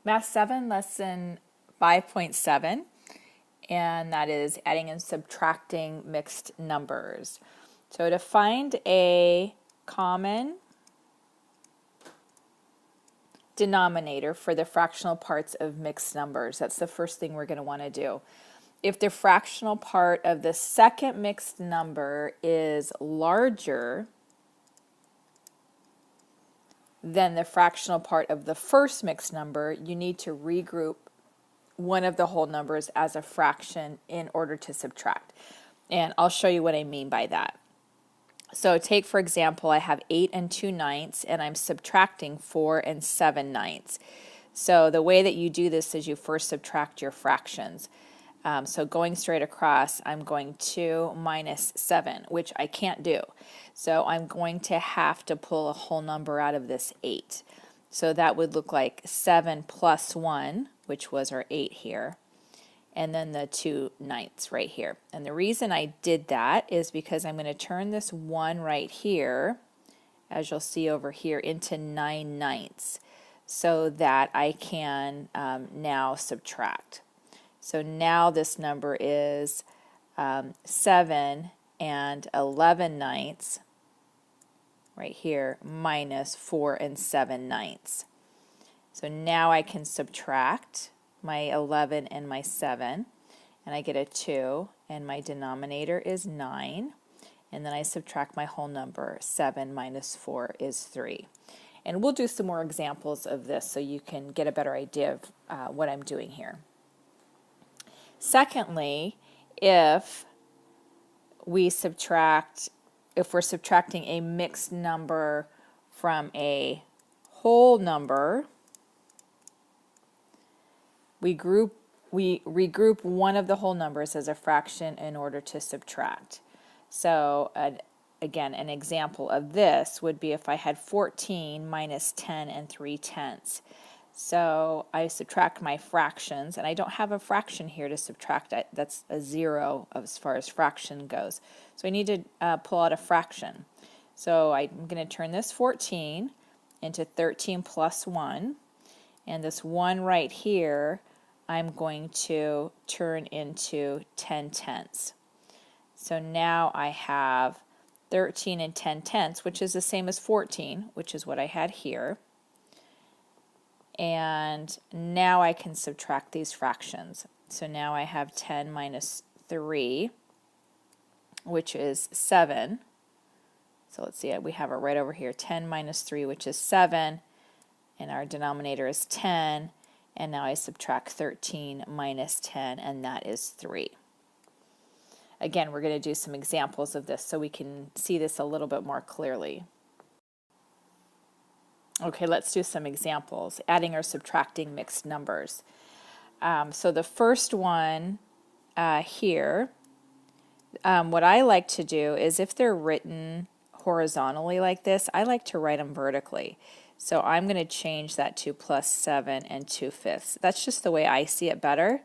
Math 7, lesson 5.7, and that is adding and subtracting mixed numbers. So to find a common denominator for the fractional parts of mixed numbers, that's the first thing we're going to want to do. If the fractional part of the second mixed number is larger than the fractional part of the first mixed number, you need to regroup one of the whole numbers as a fraction in order to subtract. And I'll show you what I mean by that. So take, for example, I have 8 and 2/9, and I'm subtracting 4 and 7/9. So the way that you do this is you first subtract your fractions. So going straight across, I'm going 2 minus 7, which I can't do. So I'm going to have to pull a whole number out of this 8. So that would look like 7 plus 1, which was our 8 here, and then the 2/9 right here. And the reason I did that is because I'm going to turn this 1 right here, as you'll see over here, into 9/9 so that I can now subtract. So now this number is 7 and 11/9 right here minus 4 and 7/9. So now I can subtract my 11 and my 7, and I get a 2, and my denominator is 9, and then I subtract my whole number. 7 minus 4 is 3. And we'll do some more examples of this so you can get a better idea of what I'm doing here. Secondly, if we're subtracting a mixed number from a whole number, we regroup one of the whole numbers as a fraction in order to subtract. So again, an example of this would be if I had 14 minus 10 and 3/10. So I subtract my fractions, and I don't have a fraction here to subtract. That's a 0 as far as fraction goes. So I need to pull out a fraction. So I'm going to turn this 14 into 13 plus 1, and this 1 right here I'm going to turn into 10/10. So now I have 13 and 10/10, which is the same as 14, which is what I had here. And now I can subtract these fractions. So now I have 10 minus 3, which is 7. So let's see, we have it right over here, 10 minus 3, which is 7, and our denominator is 10, and now I subtract 13 minus 10, and that is 3. Again, we're going to do some examples of this so we can see this a little bit more clearly. Okay, let's do some examples, adding or subtracting mixed numbers. So the first one here, what I like to do is if they're written horizontally like this, I like to write them vertically. So I'm going to change that to plus 7 and 2/5. That's just the way I see it better.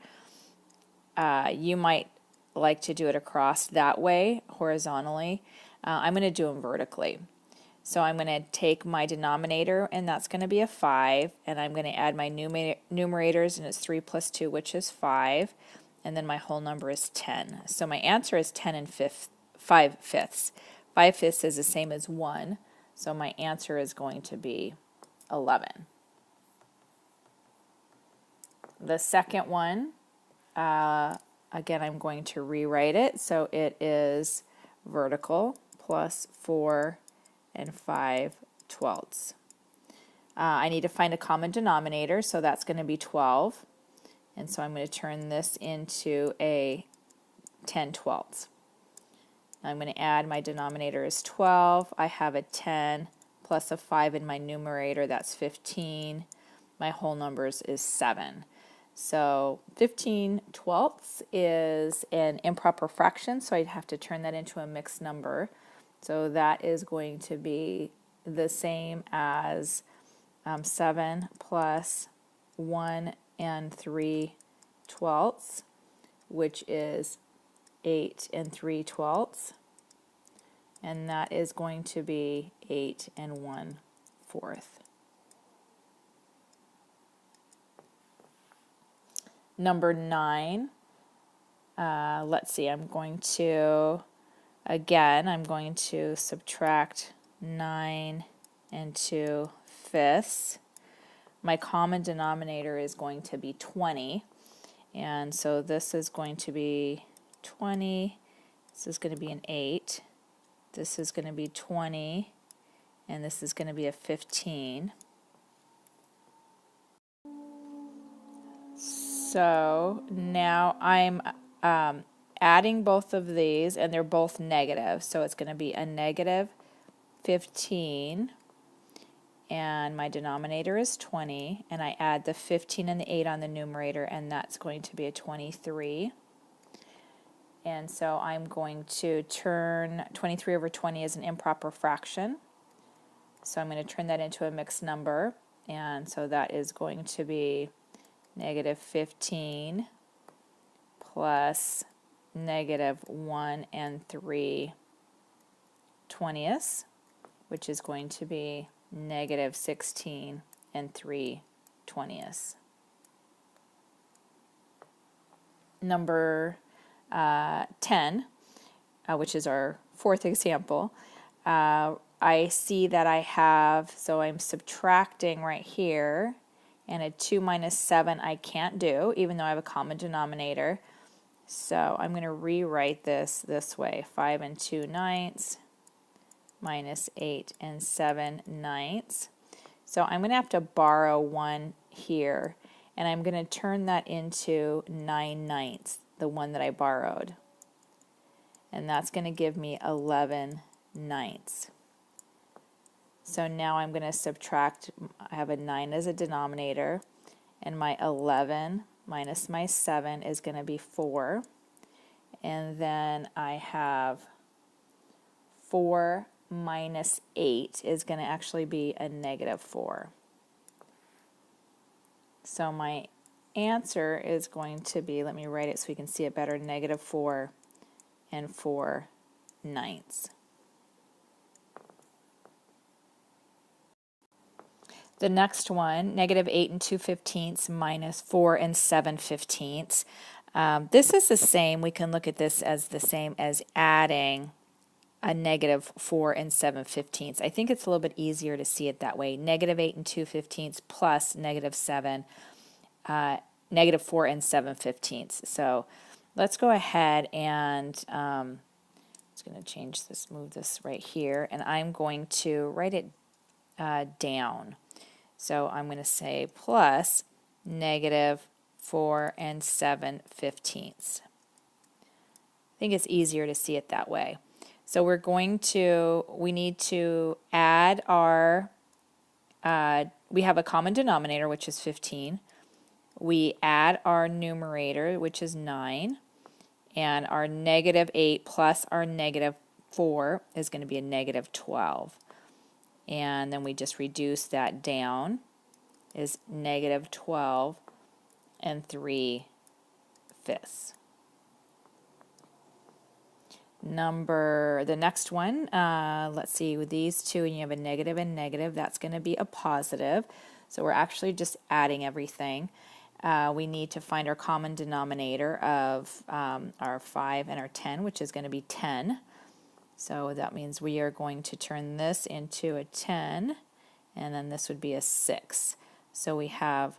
You might like to do it across that way, horizontally. I'm going to do them vertically. So I'm going to take my denominator, and that's going to be a 5, and I'm going to add my numerators, and it's 3 plus 2, which is 5, and then my whole number is 10. So my answer is 10 and 5/5. 5/5 is the same as 1, so my answer is going to be 11. The second one, again, I'm going to rewrite it, so it is vertical plus 4 and 5/12. I need to find a common denominator, so that's going to be 12. And so I'm going to turn this into a 10/12. I'm going to add my denominator is 12. I have a 10 plus a 5 in my numerator, that's 15. My whole numbers is 7. So 15/12 is an improper fraction, so I'd have to turn that into a mixed number. So that is going to be the same as 7 plus 1 and 3/12, which is 8 and 3/12. And that is going to be 8 and 1/4. Number 9, let's see, I'm going to subtract 9 and 2 fifths. My common denominator is going to be 20, and so this is going to be 20, this is going to be an 8, this is going to be 20, and this is going to be a 15. So now I'm adding both of these, and they're both negative, so it's going to be a negative 15, and my denominator is 20, and I add the 15 and the 8 on the numerator, and that's going to be a 23. And so I'm going to turn 23 over 20 as an improper fraction. So I'm going to turn that into a mixed number, and so that is going to be negative 15 plus negative 1 and 3/20, which is going to be negative 16 and 3/20. Number 10, which is our fourth example, I see that I have, so I'm subtracting right here, and a 2 minus 7 I can't do, even though I have a common denominator. So I'm going to rewrite this way, 5 and 2/9 minus 8 and 7/9. So I'm going to have to borrow 1 here, and I'm going to turn that into 9/9, the one that I borrowed. And that's going to give me 11/9. So now I'm going to subtract, I have a 9 as a denominator, and my 11 minus my 7 is going to be 4. And then I have 4 minus 8 is going to actually be a negative 4. So my answer is going to be, let me write it so we can see it better, negative 4 and 4/9. The next one, negative 8 and 2/15 minus 4 and 7/15. This is the same. We can look at this as the same as adding a negative 4 and 7/15. I think it's a little bit easier to see it that way. Negative 8 and 2/15 plus negative 7, negative 4 and 7/15. So let's go ahead and I'm just going to change this, move this right here, and I'm going to write it down. So I'm going to say plus negative 4 and 7/15. I think it's easier to see it that way. So we need to add our, we have a common denominator, which is 15. We add our numerator, which is 9, and our negative 8 plus our negative 4 is going to be a negative 12. And then we just reduce that down, is negative 12 and 3/5. The next one, let's see, with these two, and you have a negative and negative, that's going to be a positive. So we're actually just adding everything. We need to find our common denominator of our 5 and our 10, which is going to be 10. So that means we are going to turn this into a 10, and then this would be a 6. So we have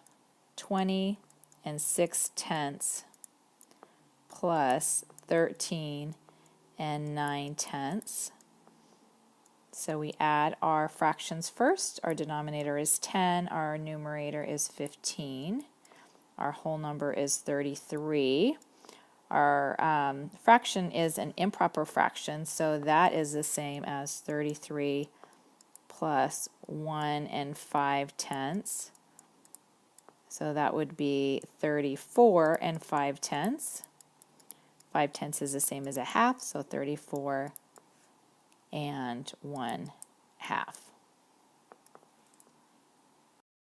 20 and 6/10 plus 13 and 9/10. So we add our fractions first. Our denominator is 10, our numerator is 15. Our whole number is 33. Our fraction is an improper fraction, so that is the same as 33 plus 1 and 5/10. So that would be 34 and 5/10. 5/10 is the same as a half, so 34 and 1/2.